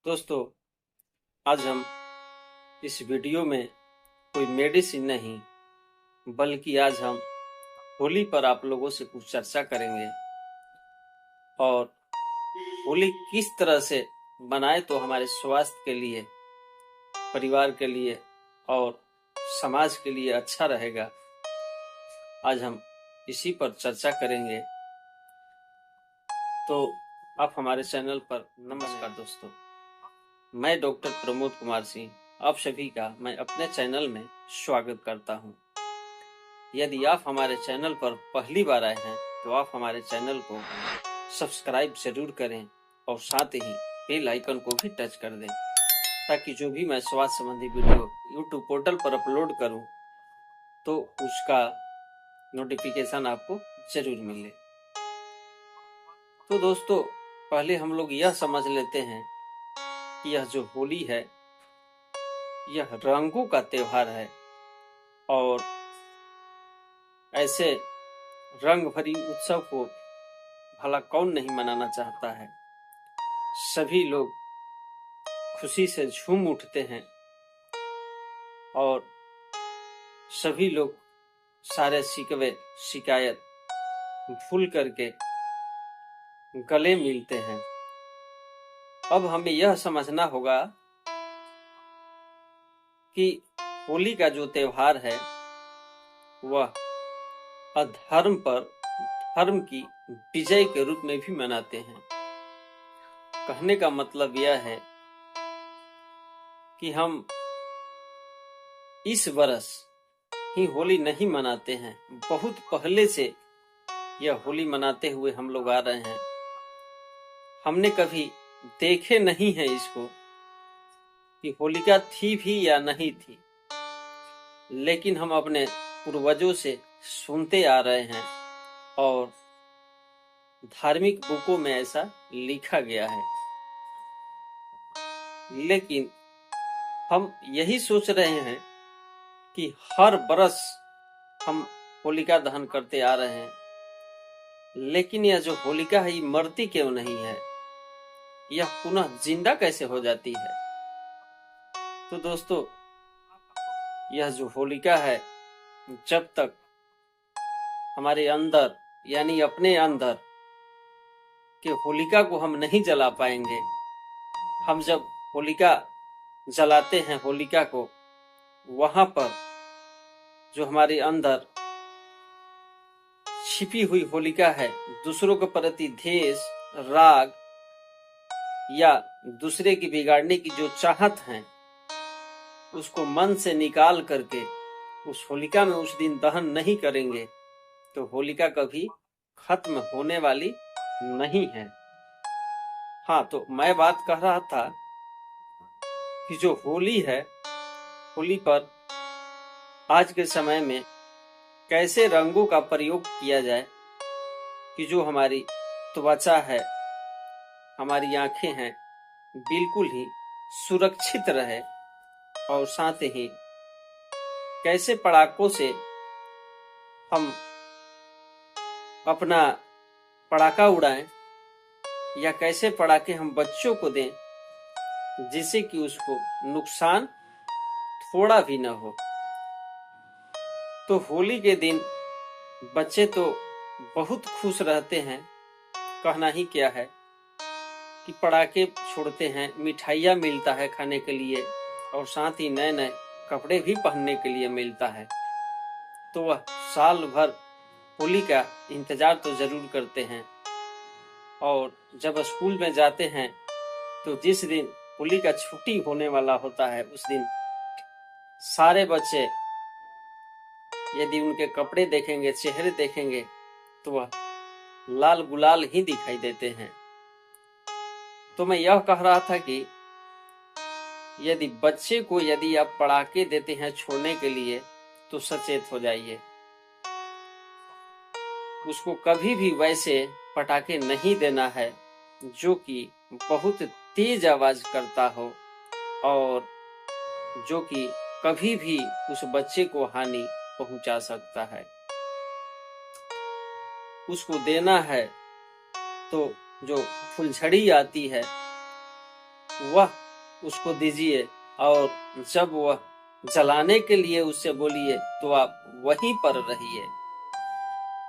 दोस्तों, आज हम इस वीडियो में कोई मेडिसिन नहीं बल्कि आज हम होली पर आप लोगों से कुछ चर्चा करेंगे और होली किस तरह से बनाए तो हमारे स्वास्थ्य के लिए, परिवार के लिए और समाज के लिए अच्छा रहेगा। आज हम इसी पर चर्चा करेंगे। तो आप हमारे चैनल पर नमस्कार दोस्तों, मैं डॉक्टर प्रमोद कुमार सिंह आप सभी का मैं अपने चैनल में स्वागत करता हूं। यदि आप हमारे चैनल पर पहली बार आए हैं तो आप हमारे चैनल को सब्सक्राइब जरूर करें और साथ ही बेल आइकन को भी टच कर दें ताकि जो भी मैं स्वास्थ्य संबंधी वीडियो यूट्यूब पोर्टल पर अपलोड करूं तो उसका नोटिफिकेशन आपको जरूर मिले। तो दोस्तों, पहले हम लोग यह समझ लेते हैं कि यह जो होली है यह रंगों का त्योहार है और ऐसे रंग भरी उत्सव को भला कौन नहीं मनाना चाहता है। सभी लोग खुशी से झूम उठते हैं और सभी लोग सारे शिकवे शिकायत भूल करके गले मिलते हैं। अब हमें यह समझना होगा कि होली का जो त्योहार है वह अधर्म पर धर्म की विजय के रूप में भी मनाते हैं। कहने का मतलब यह है कि हम इस वर्ष ही होली नहीं मनाते हैं, बहुत पहले से यह होली मनाते हुए हम लोग आ रहे हैं। हमने कभी देखे नहीं है इसको कि होलिका थी भी या नहीं थी, लेकिन हम अपने पूर्वजों से सुनते आ रहे हैं और धार्मिक बुकों में ऐसा लिखा गया है। लेकिन हम यही सोच रहे हैं कि हर बरस हम होलिका दहन करते आ रहे हैं, लेकिन यह जो होलिका है ये मरती क्यों नहीं है, यह पुनः जिंदा कैसे हो जाती है। तो दोस्तों, यह जो होलिका है जब तक हमारे अंदर यानी अपने अंदर के होलिका को हम नहीं जला पाएंगे, हम जब होलिका जलाते हैं होलिका को, वहां पर जो हमारे अंदर छिपी हुई होलिका है, दूसरों के प्रति द्वेष, राग या दूसरे की बिगाड़ने की जो चाहत है, उसको मन से निकाल करके उस होलिका में उस दिन दहन नहीं करेंगे तो होलिका कभी खत्म होने वाली नहीं है। हाँ, तो मैं बात कह रहा था कि जो होली है, होली पर आज के समय में कैसे रंगों का प्रयोग किया जाए कि जो हमारी त्वचा है, हमारी आंखें हैं, बिल्कुल ही सुरक्षित रहे और साथ ही कैसे पटाखों से हम अपना पटाखा उड़ाएं या कैसे पटाखे हम बच्चों को दें जिससे कि उसको नुकसान थोड़ा भी न हो। तो होली के दिन बच्चे तो बहुत खुश रहते हैं, कहना ही क्या है कि पटाखे छोड़ते हैं, मिठाइयाँ मिलता है खाने के लिए और साथ ही नए नए कपड़े भी पहनने के लिए मिलता है। तो वह साल भर होली का इंतजार तो जरूर करते हैं और जब स्कूल में जाते हैं तो जिस दिन होली का छुट्टी होने वाला होता है उस दिन सारे बच्चे यदि उनके कपड़े देखेंगे, चेहरे देखेंगे तो वह लाल गुलाल ही दिखाई देते हैं। तो मैं यह कह रहा था कि यदि बच्चे को यदि आप पटाखे देते हैं छोड़ने के लिए तो सचेत हो जाइए, उसको कभी भी वैसे पटाखे नहीं देना है जो कि बहुत तेज आवाज करता हो और जो कि कभी भी उस बच्चे को हानि पहुंचा सकता है। उसको देना है तो जो फुलझड़ी आती है वह उसको दीजिए, और जब वह जलाने के लिए उससे बोलिए तो आप वहीं पर रहिए।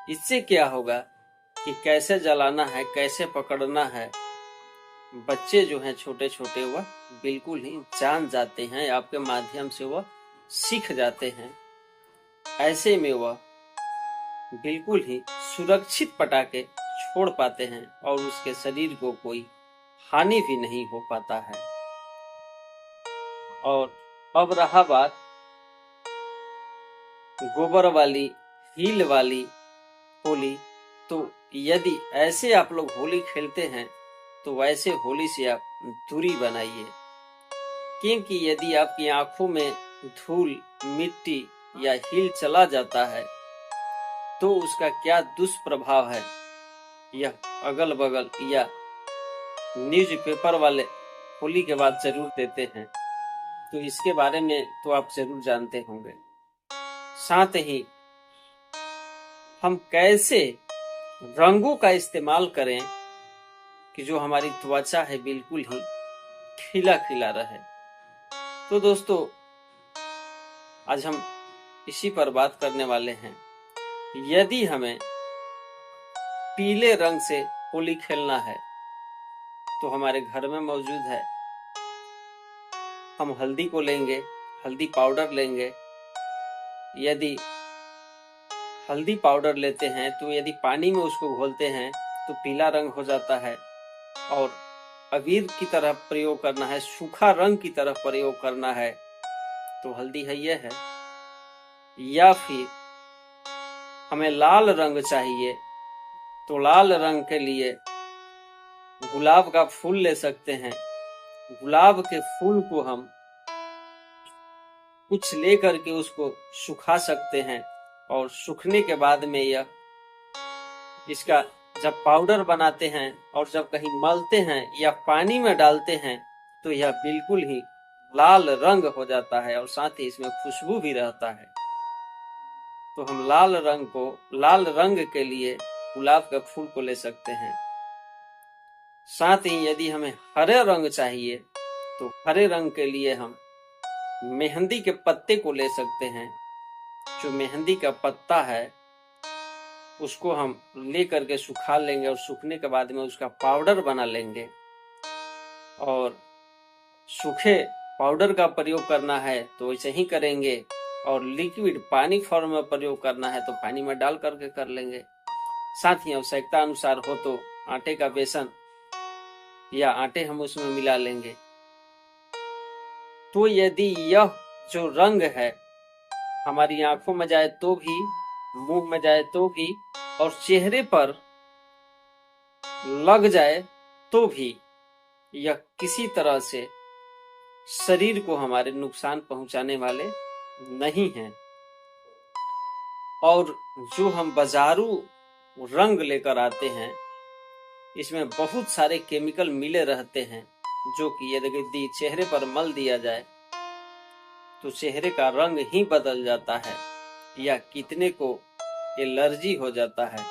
इससे क्या होगा कि कैसे जलाना है, कैसे पकड़ना है, बच्चे जो हैं छोटे छोटे वह बिल्कुल ही जान जाते हैं, आपके माध्यम से वह सीख जाते हैं। ऐसे में वह बिल्कुल ही सुरक्षित पटाखे छोड़ पाते हैं और उसके शरीर को कोई हानि भी नहीं हो पाता है। और अब रहा बात गोबर वाली, हील वाली होली, तो यदि ऐसे आप लोग होली खेलते हैं तो वैसे होली से आप दूरी बनाइए, क्योंकि यदि आपकी आंखों में धूल, मिट्टी या हील चला जाता है तो उसका क्या दुष्प्रभाव है, यह अगल बगल या न्यूज़पेपर वाले होली के बाद जरूर देते हैं, तो इसके बारे में तो आप जरूर जानते होंगे। साथ ही हम कैसे रंगों का इस्तेमाल करें कि जो हमारी त्वचा है बिल्कुल ही खिला खिला रहे। तो दोस्तों, आज हम इसी पर बात करने वाले हैं। यदि हमें पीले रंग से होली खेलना है तो हमारे घर में मौजूद है, हम हल्दी को लेंगे, हल्दी पाउडर लेंगे। यदि हल्दी पाउडर लेते हैं तो यदि पानी में उसको घोलते हैं तो पीला रंग हो जाता है, और अबीर की तरह प्रयोग करना है, सूखा रंग की तरह प्रयोग करना है तो हल्दी है ये है। या फिर हमें लाल रंग चाहिए तो लाल रंग के लिए गुलाब का फूल ले सकते हैं। गुलाब के फूल को हम कुछ लेकर के उसको सुखा सकते हैं, और सूखने के बाद में यह इसका जब पाउडर बनाते हैं और जब कहीं मलते हैं या पानी में डालते हैं तो यह बिल्कुल ही लाल रंग हो जाता है, और साथ ही इसमें खुशबू भी रहता है। तो हम लाल रंग के लिए गुलाब के फूल को ले सकते हैं। साथ ही यदि हमें हरे रंग चाहिए तो हरे रंग के लिए हम मेहंदी के पत्ते को ले सकते हैं। जो मेहंदी का पत्ता है उसको हम ले करके सुखा लेंगे, और सूखने के बाद में उसका पाउडर बना लेंगे। और सूखे पाउडर का प्रयोग करना है तो वैसे ही करेंगे, और लिक्विड पानी फॉर्म में प्रयोग करना है तो पानी में डाल करके कर लेंगे। साथ ही आवश्यकता अनुसार हो तो आटे का बेसन या आटे हम उसमें मिला लेंगे। तो यदि यह जो रंग है हमारी आंखों में जाए तो भी, मुंह में जाए तो भी, और चेहरे पर लग जाए तो भी, यह किसी तरह से शरीर को हमारे नुकसान पहुंचाने वाले नहीं हैं। और जो हम बाजारू रंग लेकर आते हैं इसमें बहुत सारे केमिकल मिले रहते हैं, जो कि यदि चेहरे पर मल दिया जाए तो चेहरे का रंग ही बदल जाता है, या कितने को एलर्जी हो जाता है,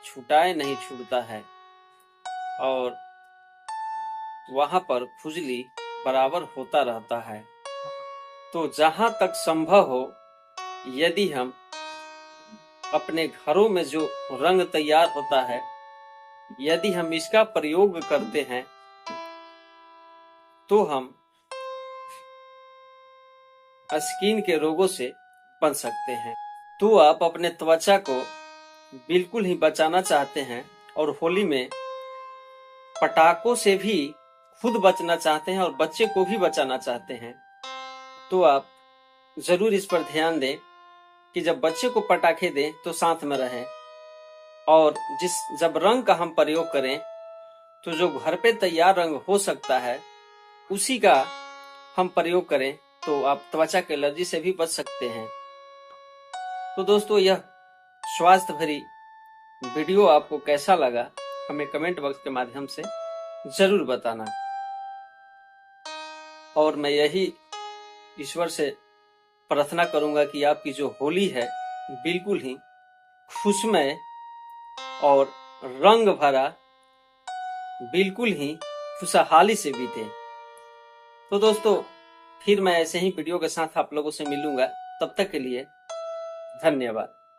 छुटाए नहीं छूटता है, और वहां पर खुजली बराबर होता रहता है। तो जहां तक संभव हो, यदि हम अपने घरों में जो रंग तैयार होता है यदि हम इसका प्रयोग करते हैं तो हम स्किन के रोगों से बच सकते हैं। तो आप अपने त्वचा को बिल्कुल ही बचाना चाहते हैं और होली में पटाखों से भी खुद बचना चाहते हैं और बच्चे को भी बचाना चाहते हैं, तो आप जरूर इस पर ध्यान दें कि जब बच्चे को पटाखे दें तो साथ में रहें, और जब रंग का हम प्रयोग करें तो जो घर पे तैयार रंग हो सकता है उसी का हम प्रयोग करें, तो आप त्वचा के एलर्जी से भी बच सकते हैं। तो दोस्तों, यह स्वास्थ्य भरी वीडियो आपको कैसा लगा हमें कमेंट बॉक्स के माध्यम से जरूर बताना। और मैं यही ईश्वर से प्रार्थना करूंगा कि आपकी जो होली है बिल्कुल ही खुशमय और रंग भरा, बिल्कुल ही खुशहाली से बीते। तो दोस्तों फिर मैं ऐसे ही वीडियो के साथ आप लोगों से मिलूंगा, तब तक के लिए धन्यवाद।